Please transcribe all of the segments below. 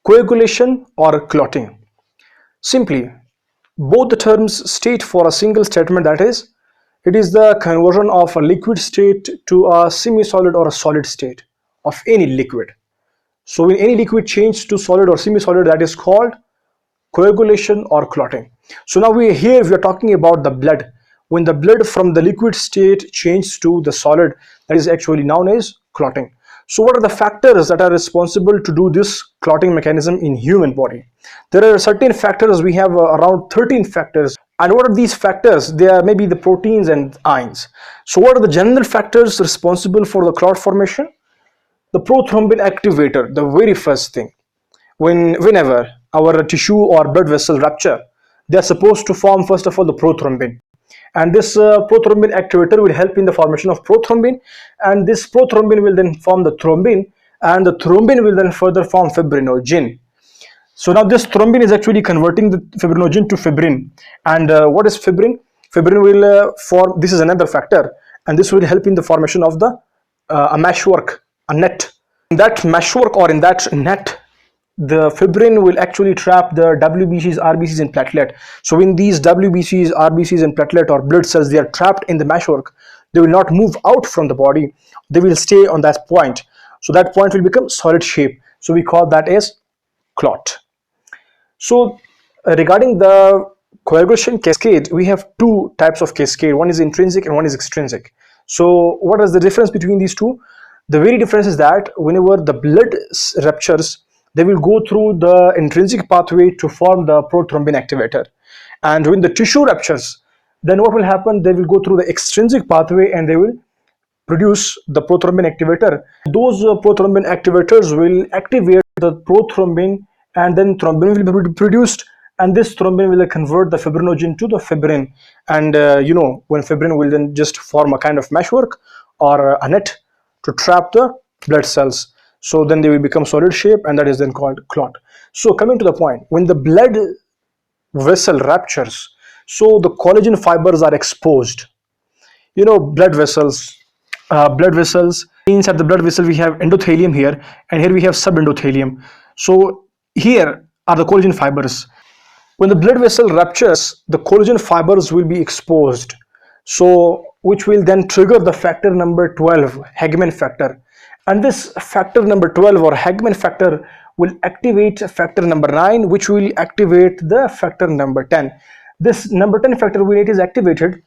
Coagulation or clotting. Simply, both the terms state for a single statement, that is, it is the conversion of a liquid state to a semi-solid or a solid state of any liquid. So when any liquid changes to solid or semi-solid, that is called coagulation or clotting. So now we are talking about the blood. When the blood from the liquid state changes to the solid, that is actually known as clotting. So what are the factors that are responsible to do this clotting mechanism in human body? There are certain factors. We have around 13 factors. And what are these factors? They are maybe the proteins and ions. So what are the general factors responsible for the clot formation? The prothrombin activator, the very first thing. Whenever our tissue or blood vessel rupture, they are supposed to form first of all the prothrombin. And this prothrombin activator will help in the formation of prothrombin, and this prothrombin will then form the thrombin, and the thrombin will then further form fibrinogen. So now this thrombin is actually converting the fibrinogen to fibrin. And what is fibrin? Fibrin will form, this is another factor, and this will help in the formation of the a meshwork, a net. In that meshwork or in that net, the fibrin will actually trap the WBCs, RBCs and platelet. So when these WBCs, RBCs and platelet or blood cells, they are trapped in the meshwork, they will not move out from the body. They will stay on that point. So that point will become solid shape. So we call that as clot. So regarding the coagulation cascade, we have two types of cascade. One is intrinsic and one is extrinsic. So what is the difference between these two? The very difference is that whenever the blood ruptures, they will go through the intrinsic pathway to form the prothrombin activator. And when the tissue ruptures, then what will happen? They will go through the extrinsic pathway and they will produce the prothrombin activator. Those prothrombin activators will activate the prothrombin, and then thrombin will be produced, and this thrombin will convert the fibrinogen to the fibrin. And when fibrin will then just form a kind of meshwork or a net to trap the blood cells. So then they will become solid shape, and that is then called clot. So coming to the point, when the blood vessel ruptures, so the collagen fibers are exposed. Blood vessels inside the blood vessel we have endothelium here, and here we have subendothelium. So here are the collagen fibers. When the blood vessel ruptures, the collagen fibers will be exposed, so which will then trigger the factor number 12, Hagman factor. And this factor number 12 or Hagman factor will activate factor number 9, which will activate the factor number 10. This number 10 factor, when it is activated,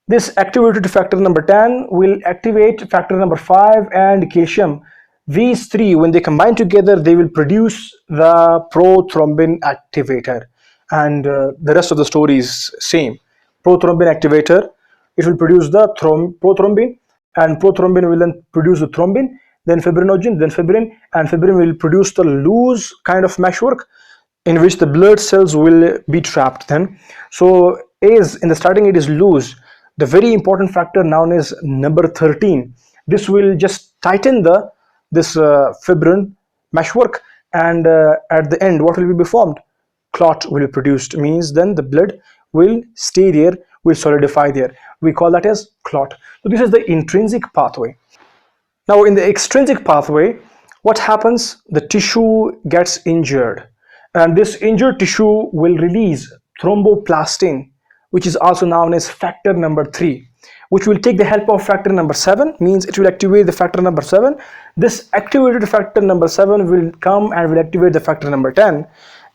this activated factor number 10 will activate factor number 5 and calcium. These three, when they combine together, they will produce the prothrombin activator. And the rest of the story is same. Prothrombin activator, it will produce the prothrombin, and prothrombin will then produce the thrombin, then fibrinogen, then fibrin, and fibrin will produce the loose kind of meshwork in which the blood cells will be trapped then. So as in the starting it is loose, the very important factor known as number 13, this will just tighten this fibrin meshwork, and at the end what will be formed? Clot will be produced, means then the blood will stay there, will solidify there. We call that as clot. So this is the intrinsic pathway. Now in the extrinsic pathway, what happens? The tissue gets injured, and this injured tissue will release thromboplastin, which is also known as factor number 3, which will take the help of factor number 7, means it will activate the factor number 7. This activated factor number 7 will come and will activate the factor number 10,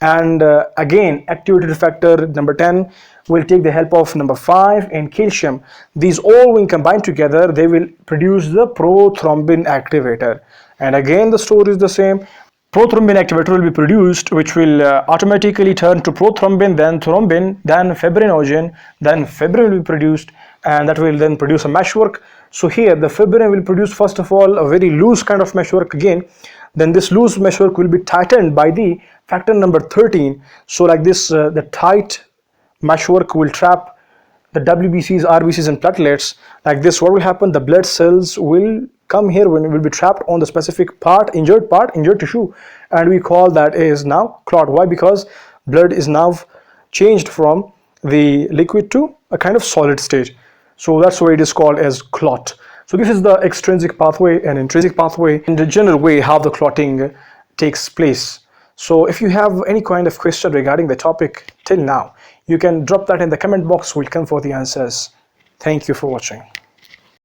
and again activated factor number 10 will take the help of number 5 and calcium. These all when combined together, they will produce the prothrombin activator. And again the story is the same. Prothrombin activator will be produced, which will automatically turn to prothrombin, then thrombin, then fibrinogen, then fibrin will be produced, and that will then produce a meshwork. So here the fibrin will produce first of all a very loose kind of meshwork again, then this loose meshwork will be tightened by the factor number 13. So like this, the tight meshwork will trap the WBCs, RBCs and platelets. Like this, what will happen? The blood cells will come here when it will be trapped on the specific injured tissue, and we call that is now clot. Why? Because blood is now changed from the liquid to a kind of solid state. So that's why it is called as clot. So this is the extrinsic pathway and intrinsic pathway in the general way how the clotting takes place. So if you have any kind of question regarding the topic till now, you can drop that in the comment box. We'll come for the answers. Thank you for watching.